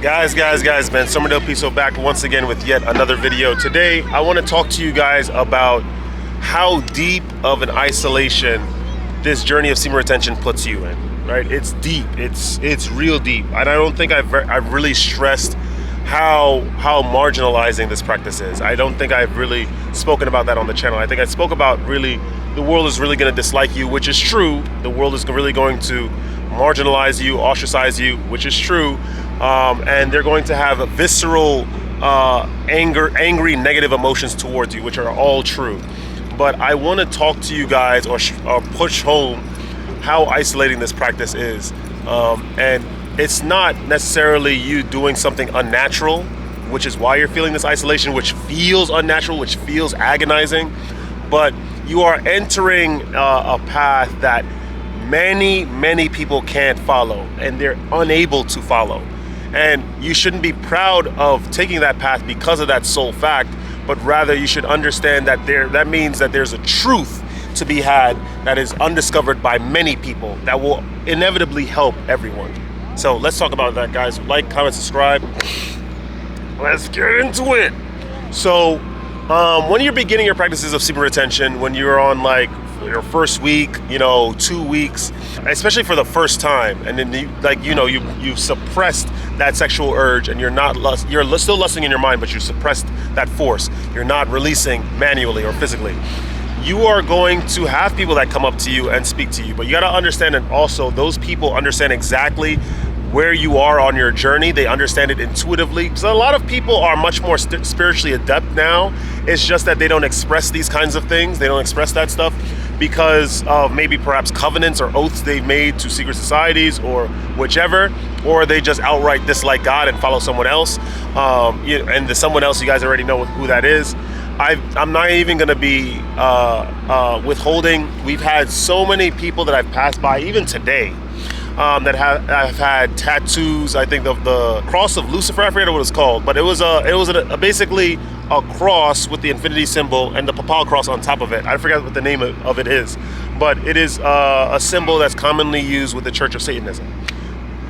Guys, man, Summer Piso back once again with yet another video. Today, I want to talk to you guys about how deep of an isolation this journey of semen retention puts you in, right? It's deep, it's real deep. And I don't think I've really stressed how marginalizing this practice is. I don't think I've really spoken about that on the channel. I think I spoke about really, the world is really going to dislike you, which is true. The world is really going to marginalize you, ostracize you, which is true. And they're going to have visceral, angry, negative emotions towards you, which are all true. But I want to talk to you guys or push home how isolating this practice is. And it's not necessarily you doing something unnatural, which is why you're feeling this isolation, which feels unnatural, which feels agonizing. But you are entering a path that many people can't follow, and they're unable to follow. And you shouldn't be proud of taking that path because of that sole fact, but rather you should understand that that means that there's a truth to be had that is undiscovered by many people that will inevitably help everyone. So let's talk about that, guys. Like, comment, subscribe. Let's get into it. So when you're beginning your practices of semen retention, when you're on like your first week, 2 weeks, especially for the first time, and then you've suppressed that sexual urge, and you're still lusting in your mind, but you suppressed that force. You're not releasing manually or physically. You are going to have people that come up to you and speak to you, but you got to understand that also those people understand exactly where you are on your journey. They understand it intuitively. So a lot of people are much more spiritually adept now. It's just that they don't express these kinds of things. They don't express that stuff because of maybe perhaps covenants or oaths they've made to secret societies or whichever, or they just outright dislike God and follow someone else. And the someone else, you guys already know who that is. I'm not even going to be withholding. We've had so many people that I've passed by, even today, that have had tattoos. I think of the cross of Lucifer. I forget what it's called, but it was basically a cross with the infinity symbol and the papal cross on top of it. I forget what the name of it is, but it is a symbol that's commonly used with the Church of Satanism.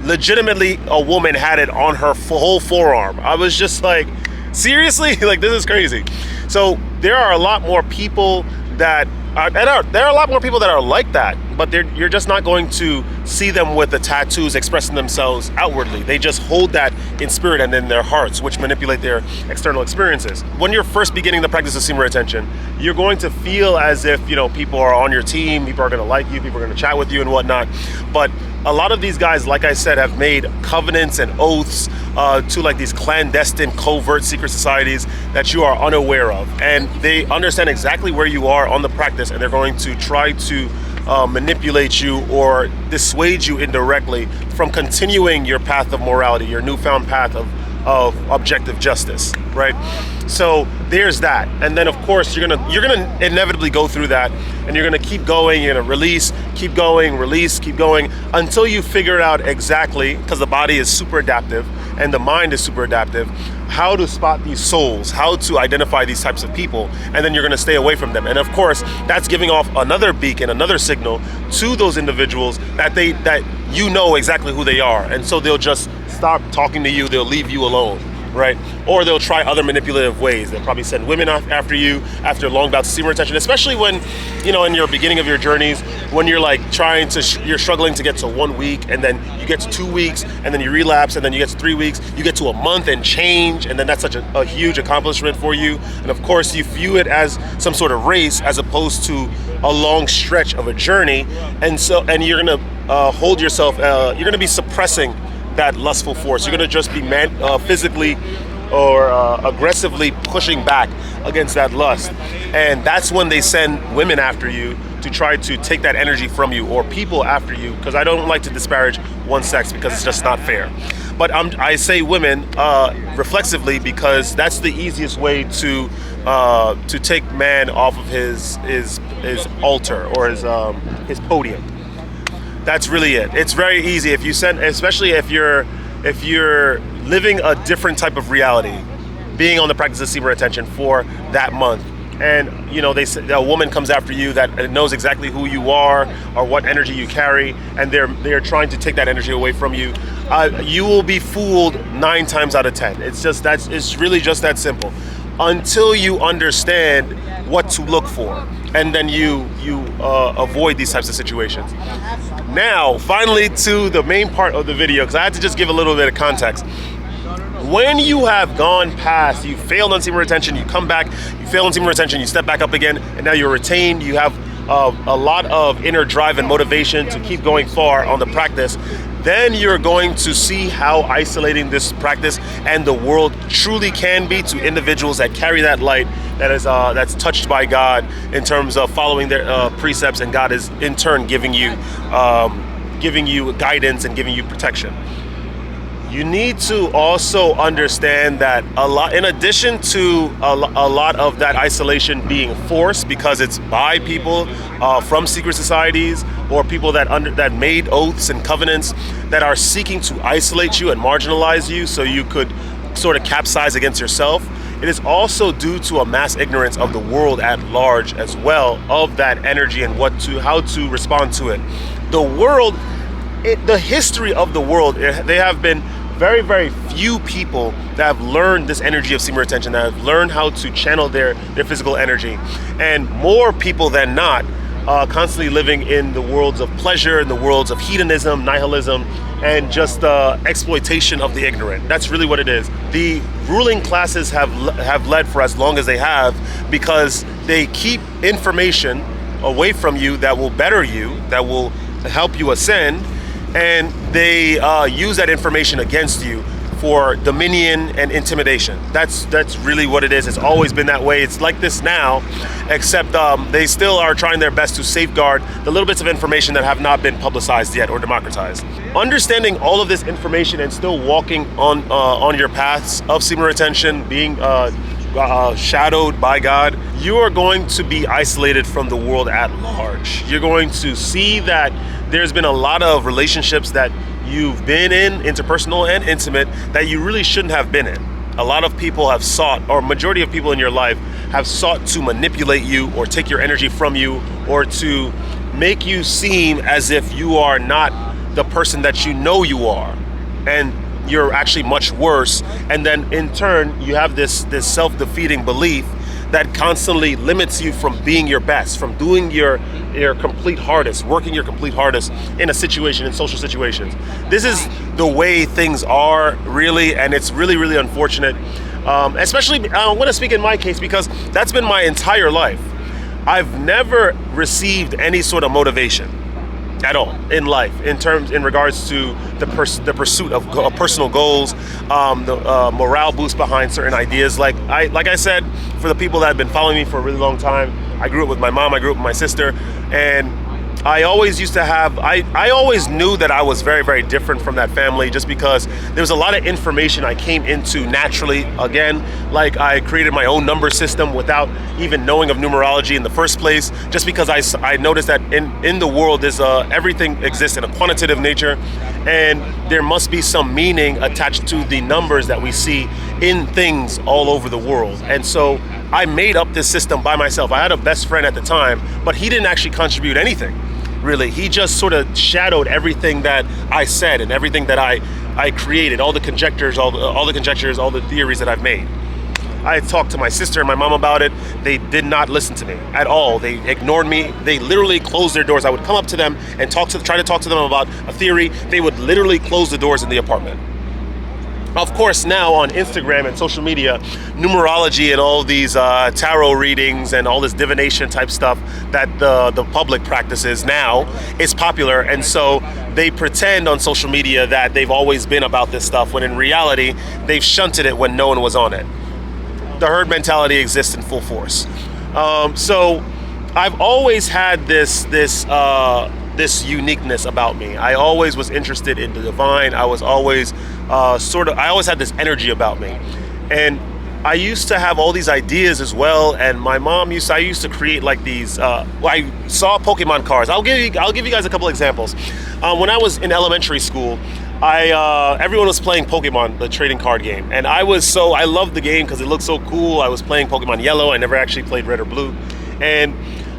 Legitimately, a woman had it on her whole forearm. I was just like, seriously? Like, this is crazy. So there are a lot more people that there are a lot more people that are like that, but you're just not going to see them with the tattoos expressing themselves outwardly. They just hold that in spirit and in their hearts, which manipulate their external experiences. When you're first beginning the practice of semen retention, you're going to feel as if people are on your team, people are going to like you, people are going to chat with you and whatnot. But a lot of these guys, like I said, have made covenants and oaths to like these clandestine, covert secret societies that you are unaware of. And they understand exactly where you are on the practice, and they're going to try to manipulate you or dissuade you indirectly from continuing your path of morality, your newfound path of objective justice, right? So there's that. And then of course you're gonna inevitably go through that, and you're gonna keep going, you're gonna release, keep going, release, keep going, until you figure out exactly, because the body is super adaptive and the mind is super adaptive, how to spot these souls, how to identify these types of people, and then you're gonna stay away from them. And of course, that's giving off another beacon, another signal to those individuals that you know exactly who they are. And so they'll just stop talking to you, they'll leave you alone, right? Or they'll try other manipulative ways. They'll probably send women after you after long bouts of semen retention, especially when, in your beginning of your journeys, when you're like you're struggling to get to 1 week, and then you get to 2 weeks, and then you relapse, and then you get to 3 weeks, you get to a month and change, and then that's such a huge accomplishment for you. And of course, you view it as some sort of race as opposed to a long stretch of a journey. And you're gonna hold yourself, you're gonna be suppressing that lustful force. You're gonna just be physically or aggressively pushing back against that lust. And that's when they send women after you to try to take that energy from you, or people after you, because I don't like to disparage one sex because it's just not fair. But I say women reflexively because that's the easiest way to take man off of his altar or his podium. That's really it. It's very easy especially if you're living a different type of reality, being on the practice of semen retention for that month, and you know, a woman comes after you that knows exactly who you are or what energy you carry, and they're trying to take that energy away from you, you will be fooled 9 times out of 10. It's really just that simple, until you understand what to look for, and then you avoid these types of situations. Now, finally, to the main part of the video, because I had to just give a little bit of context. When you have gone past, you failed on semen retention, you come back, you fail on semen retention, you step back up again, and now you're retained, you have a lot of inner drive and motivation to keep going far on the practice, then you're going to see how isolating this practice and the world truly can be to individuals that carry that light, that's touched by God in terms of following their precepts, and God is in turn giving you guidance and giving you protection. You need to also understand that in addition to a lot of that isolation being forced because it's by people from secret societies or people that made oaths and covenants that are seeking to isolate you and marginalize you so you could sort of capsize against yourself, it is also due to a mass ignorance of the world at large as well, of that energy and how to respond to it. The world, the history of the world, they have been very, very few people that have learned this energy of semen retention, that have learned how to channel their physical energy. And more people than not constantly living in the worlds of pleasure, in the worlds of hedonism, nihilism, and just exploitation of the ignorant. That's really what it is. The ruling classes have led for as long as they have because they keep information away from you that will better you, that will help you ascend, and they use that information against you for dominion and intimidation. That's really what it is. It's always been that way. It's like this now, except they still are trying their best to safeguard the little bits of information that have not been publicized yet or democratized. Understanding all of this information and still walking on your paths of semen retention, being shadowed by God, you are going to be isolated from the world at large. You're going to see that there's been a lot of relationships that you've been in, interpersonal and intimate, that you really shouldn't have been in. A lot of people have sought, or majority of people in your life have sought to manipulate you or take your energy from you, or to make you seem as if you are not the person that you know you are, and you're actually much worse. And then in turn, you have this self-defeating belief that constantly limits you from being your best, from doing your complete hardest, working your complete hardest in a situation, in social situations. This is the way things are, really, and it's really, really unfortunate. Especially, I'm going to speak in my case because that's been my entire life. I've never received any sort of motivation at all in life, in regards to the pursuit of personal goals, the morale boost behind certain ideas. Like I said, for the people that have been following me for a really long time, I grew up with my mom, I grew up with my sister, and I always used to have, I always knew that I was very, very different from that family, just because there was a lot of information I came into naturally. Again, like I created my own number system without even knowing of numerology in the first place, just because I noticed that in the world everything exists in a quantitative nature, and there must be some meaning attached to the numbers that we see in things all over the world. And so I made up this system by myself. I had a best friend at the time, but he didn't actually contribute anything. Really, he just sort of shadowed everything that I said and everything that I created, all the conjectures, all the theories that I've made. I talked to my sister and my mom about it. They did not listen to me at all. They ignored me. They literally closed their doors. I would come up to them and try to talk to them about a theory. They would literally close the doors in the apartment. Of course, now on Instagram and social media, numerology and all these tarot readings and all this divination type stuff that the public practices now is popular. And so they pretend on social media that they've always been about this stuff, when in reality, they've shunted it when no one was on it. The herd mentality exists in full force. So I've always had this uniqueness about me. I always was interested in the divine. I was always I always had this energy about me. And I used to have all these ideas as well. And my mom I used to create like these, I saw Pokemon cards. I'll give you guys a couple examples. When I was in elementary school, everyone was playing Pokemon, the trading card game, and I loved the game because it looked so cool. I was playing Pokemon Yellow. I never actually played Red or Blue, and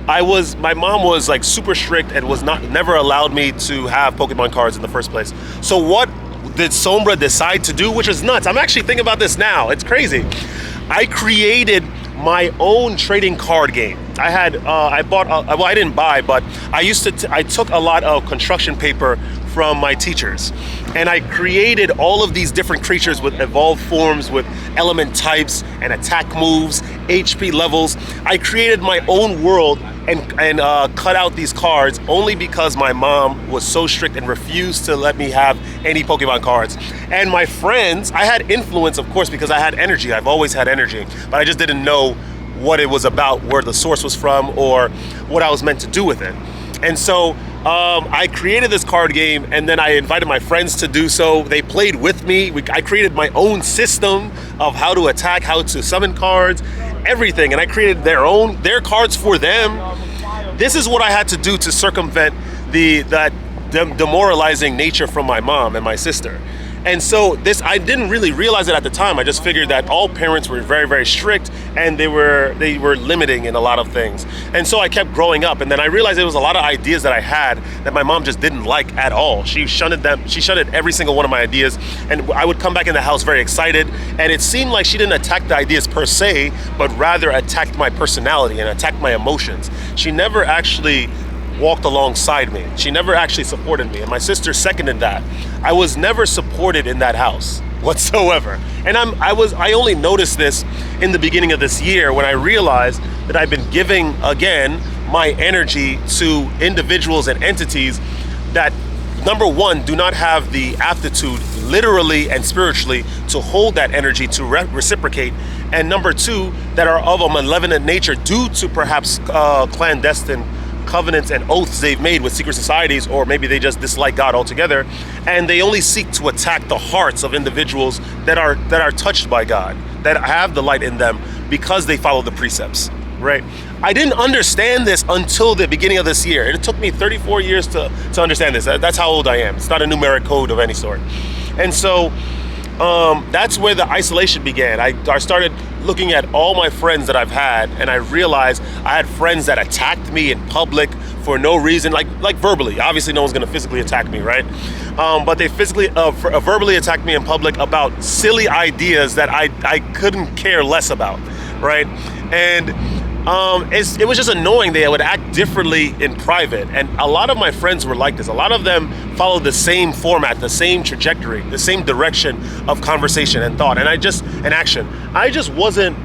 my mom was like super strict and never allowed me to have Pokemon cards in the first place. So what did Sombra decide to do, which is nuts? I'm actually thinking about this now. It's crazy. I created my own trading card game. I didn't buy, but I took a lot of construction paper from my teachers, and I created all of these different creatures with evolved forms, with element types and attack moves, HP levels. I created my own world and cut out these cards only because my mom was so strict and refused to let me have any Pokemon cards. And my friends, I had influence, of course, because I had energy. I've always had energy, but I just didn't know what it was about, where the source was from, or what I was meant to do with it. And so I created this card game, and then I invited my friends to do so. They played with me. I created my own system of how to attack, how to summon cards, everything. And I created their cards for them. This is what I had to do to circumvent that demoralizing nature from my mom and my sister. And so I didn't really realize it at the time. I just figured that all parents were very, very strict, and they were limiting in a lot of things. And so I kept growing up, and then I realized there was a lot of ideas that I had that my mom just didn't like at all. She shunned them. She shunned every single one of my ideas, and I would come back in the house very excited, and it seemed like she didn't attack the ideas per se, but rather attacked my personality and attacked my emotions. She never actually walked alongside me. She never actually supported me, and my sister seconded that. I was never supported in that house whatsoever. And I only noticed this in the beginning of this year when I realized that I've been giving again my energy to individuals and entities that, number one, do not have the aptitude literally and spiritually to hold that energy to reciprocate, and number two, that are of a malevolent nature due to perhaps clandestine covenants and oaths they've made with secret societies, or maybe they just dislike God altogether, and they only seek to attack the hearts of individuals that are touched by God, that have the light in them because they follow the precepts, right? I didn't understand this until the beginning of this year. It took me 34 years to understand this. That's how old I am. It's not a numeric code of any sort. And so that's where the isolation began. I started looking at all my friends that I've had, and I realized I had friends that attacked me in public for no reason, like verbally. Obviously, no one's gonna physically attack me, right? But they verbally attacked me in public about silly ideas that I couldn't care less about, right? And it was just annoying. They would act differently in private, and a lot of my friends were like this. A lot of them followed the same format, the same trajectory, the same direction of conversation and thought, and action. I just wasn't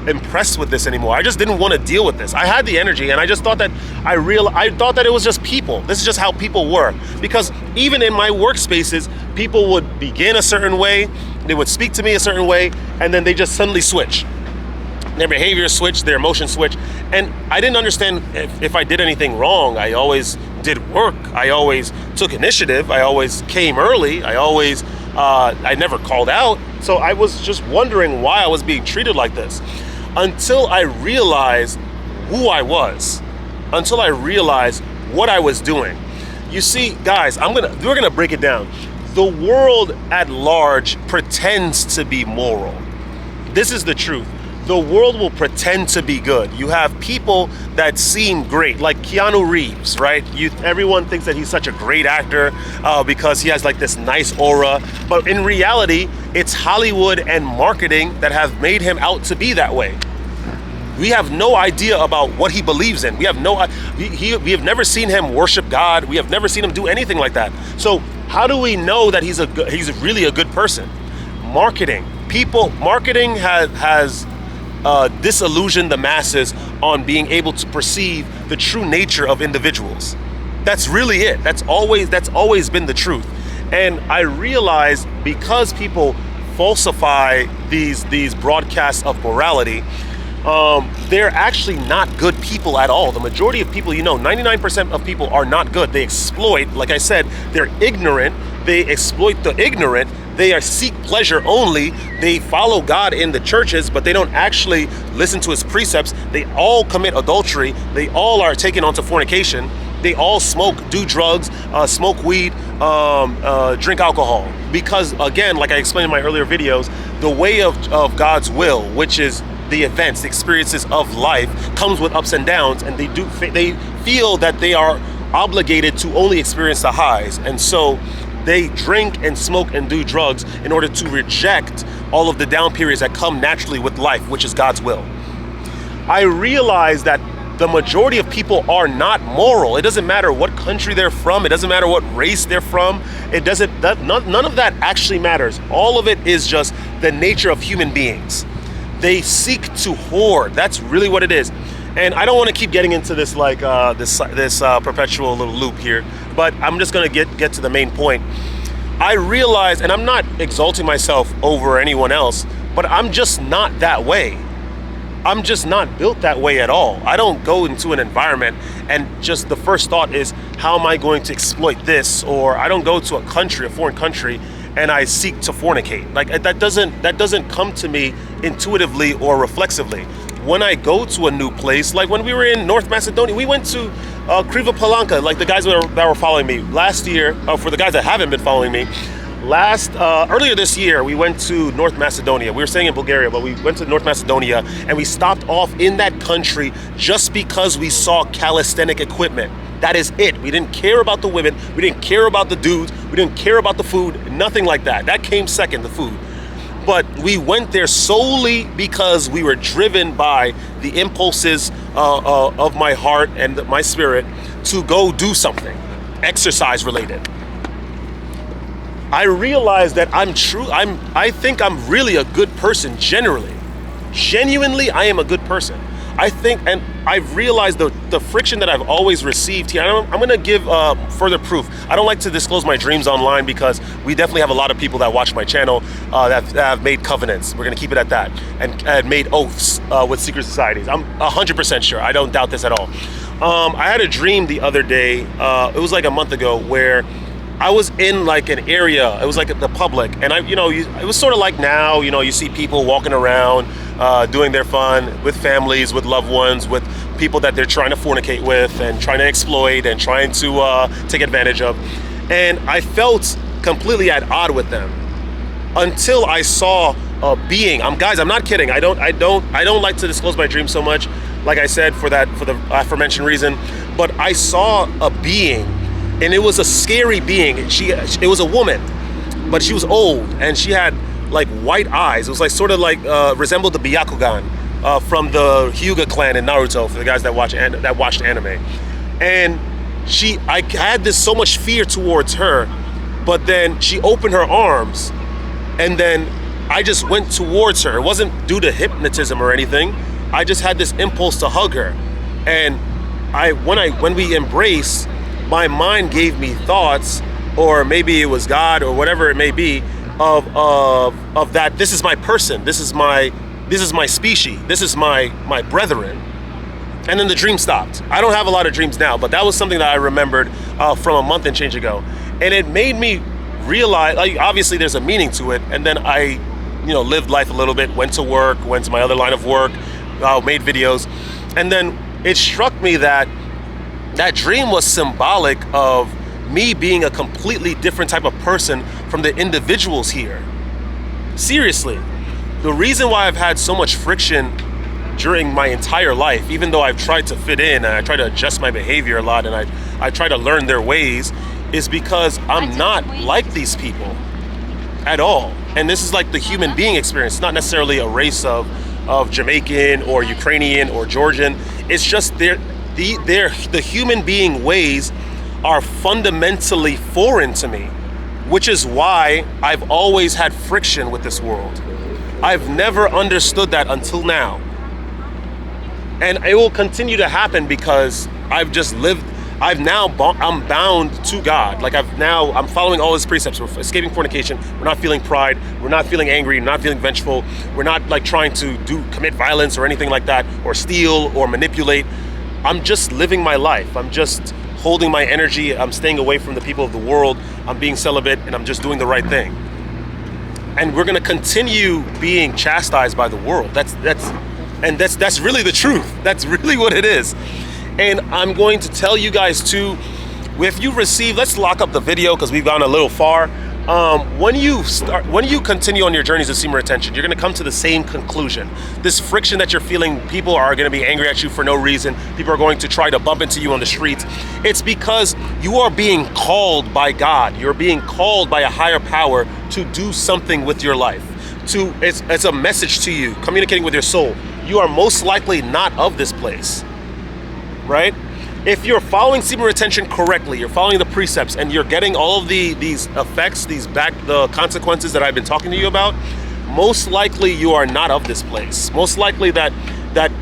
impressed with this anymore. I just didn't want to deal with this. I had the energy, and I just thought that I thought that it was just people. This is just how people were, because even in my workspaces, people would begin a certain way, they would speak to me a certain way, and then they just suddenly switch. Their behavior switched, their emotions switched, and I didn't understand if I did anything wrong. I always did work. I always took initiative. I always came early. I never called out. So I was just wondering why I was being treated like this, until I realized who I was, until I realized what I was doing. You see, guys, we're gonna break it down. The world at large pretends to be moral. This is the truth. The world will pretend to be good. You have people that seem great, like Keanu Reeves, right? Everyone thinks that he's such a great actor because he has like this nice aura. But in reality, it's Hollywood and marketing that have made him out to be that way. We have no idea about what he believes in. We have never seen him worship God. We have never seen him do anything like that. So how do we know that he's really a good person? Marketing has disillusion the masses on being able to perceive the true nature of individuals. That's really it. That's always been the truth. And I realized, because people falsify these broadcasts of morality, they're actually not good people at all. The majority of people, 99% of people are not good. They exploit, like I said, they're ignorant. They exploit the ignorant. They seek pleasure only. They follow God in the churches, but they don't actually listen to his precepts. They all commit adultery. They all are taken onto fornication. they all smoke, do drugs, smoke weed, drink alcohol. Because again, like I explained in my earlier videos, the way of God's will, which is the events, the experiences of life, comes with ups and downs, and they feel that they are obligated to only experience the highs, and so they drink and smoke and do drugs in order to reject all of the down periods that come naturally with life, which is God's will. I realize that the majority of people are not moral. It doesn't matter what country they're from. It doesn't matter what race they're from. None of that actually matters. All of it is just the nature of human beings. They seek to hoard. That's really what it is. And I don't want to keep getting into this like this perpetual little loop here, but I'm just going to get to the main point. I realize, and I'm not exalting myself over anyone else, but I'm just not that way. I'm just not built that way at all. I don't go into an environment and just the first thought is, how am I going to exploit this? Or I don't go to a foreign country, and I seek to fornicate. Like that doesn't come to me intuitively or reflexively. When I go to a new place, like when we were in North Macedonia, we went to Kriva Palanka, like the guys that were following me last year. For the guys that haven't been following me, earlier this year, we went to North Macedonia. We were staying in Bulgaria, but we went to North Macedonia, and we stopped off in that country just because we saw calisthenic equipment. That is it. We didn't care about the women. We didn't care about the dudes. We didn't care about the food. Nothing like that. That came second, the food. But we went there solely because we were driven by the impulses of my heart and my spirit to go do something exercise related. I realized that I think I'm really a good person generally. Genuinely, I am a good person. I think, and I've realized the friction that I've always received here. I'm going to give further proof. I don't like to disclose my dreams online because we definitely have a lot of people that watch my channel that have made covenants. We're going to keep it at that, and made oaths with secret societies. I'm 100% sure. I don't doubt this at all. I had a dream the other day. It was like a month ago where I was in like an area. It was like the public, and it was sort of like now. You see people walking around, doing their fun with families, with loved ones, with people that they're trying to fornicate with and trying to exploit and trying to take advantage of. And I felt completely at odds with them until I saw a being. Guys, I'm not kidding. I don't like to disclose my dreams so much, like I said, for the aforementioned reason. But I saw a being. And it was a scary being. It was a woman, but she was old, and she had like white eyes. It was like sort of like resembled the Byakugan from the Hyuga clan in Naruto, for the guys that watched anime. And I had this so much fear towards her, but then she opened her arms, and then I just went towards her. It wasn't due to hypnotism or anything. I just had this impulse to hug her, and when we embraced, my mind gave me thoughts, or maybe it was God or whatever it may be, of that this is my person, this is my species, this is my brethren. And then the dream stopped. I don't have a lot of dreams now, but that was something that I remembered from a month and change ago. And it made me realize, like, obviously there's a meaning to it. And then I lived life a little bit, went to work, went to my other line of work, made videos. And then it struck me that dream was symbolic of me being a completely different type of person from the individuals here. Seriously, the reason why I've had so much friction during my entire life, even though I've tried to fit in and I try to adjust my behavior a lot and I try to learn their ways, is because I'm not like these people at all. And this is like the human being experience, not necessarily a race of Jamaican or Ukrainian or Georgian. It's just the human being ways are fundamentally foreign to me, which is why I've always had friction with this world. I've never understood that until now. And it will continue to happen because I'm bound to God. Like I'm following all his precepts. We're escaping fornication. We're not feeling pride. We're not feeling angry. We're not feeling vengeful. We're not like trying to commit violence or anything like that, or steal or manipulate. I'm just living my life. I'm just holding my energy. I'm staying away from the people of the world. I'm being celibate, and I'm just doing the right thing. And we're gonna continue being chastised by the world. That's really the truth. That's really what it is. And I'm going to tell you guys too, if you receive, let's lock up the video because we've gone a little far. When you continue on your journeys of semen retention, you're going to come to the same conclusion. This friction that you're feeling, people are going to be angry at you for no reason. People are going to try to bump into you on the streets. It's because you are being called by God. You're being called by a higher power to do something with your life. It's a message to you, communicating with your soul. You are most likely not of this place, right? If you're following semen retention correctly, you're following the precepts, and you're getting all of these effects, the consequences that I've been talking to you about, most likely you are not of this place. Most likely that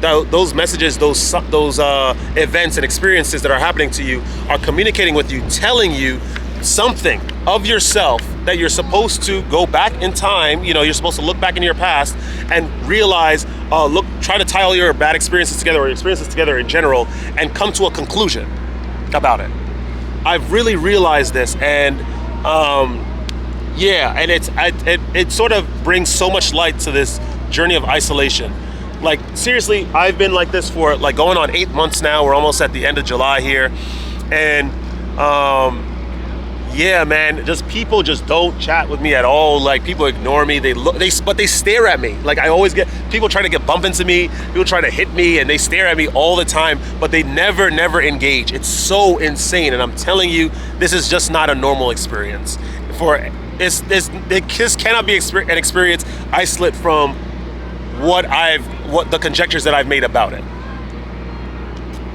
those messages, those events and experiences that are happening to you are communicating with you, telling you something of yourself that you're supposed to go back in time. You know, you're supposed to look back in your past and realize, try to tie all your bad experiences together, or experiences together in general, and come to a conclusion about it. I've really realized this, and yeah, and it sort of brings so much light to this journey of isolation. Like, seriously, I've been like this for like going on 8 months now. We're almost at the end of July here, and yeah, man, people just don't chat with me at all. Like, people ignore me. But they stare at me. Like, I always get people trying to get bump into me, people trying to hit me, and they stare at me all the time, but they never engage. It's so insane. And I'm telling you, this is just not a normal experience. This cannot be an experience isolate from what the conjectures that I've made about it.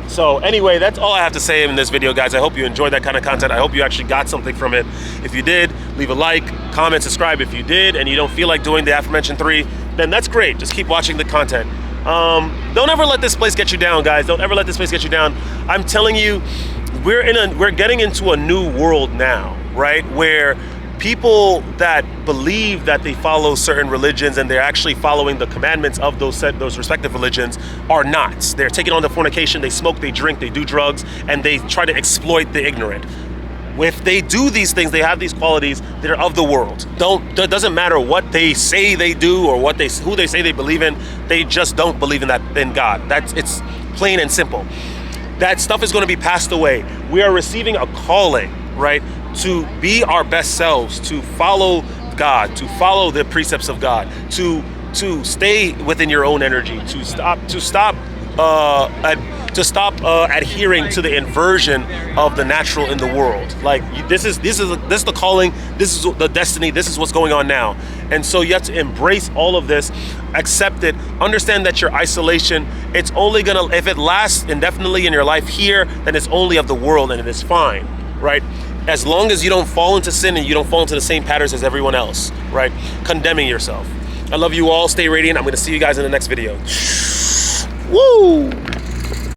So anyway, that's all I have to say in this video, guys. I hope you enjoyed that kind of content. I hope you actually got something from it. If you did, leave a like, comment, subscribe. If you did and you don't feel like doing the aforementioned 3, then that's great. Just keep watching the content. Don't ever let this place get you down, guys. Don't ever let this place get you down. I'm telling you, we're getting into a new world now, right? Where people that believe that they follow certain religions and they're actually following the commandments of those respective religions are not. They're taking on the fornication, they smoke, they drink, they do drugs, and they try to exploit the ignorant. If they do these things, they have these qualities, they're of the world. It doesn't matter what they say they do or who they say they believe in, they just don't believe in God. It's plain and simple. That stuff is going to be passed away. We are receiving a calling, right? To be our best selves, to follow God, to follow the precepts of God, to stay within your own energy, to stop adhering to the inversion of the natural in the world. Like, this is the calling, this is the destiny, this is what's going on now. And so you have to embrace all of this, accept it, understand that your isolation, it's only gonna, if it lasts indefinitely in your life here, then it's only of the world, and it is fine, right? As long as you don't fall into sin and you don't fall into the same patterns as everyone else, right? Condemning yourself. I love you all. Stay radiant. I'm going to see you guys in the next video. Woo!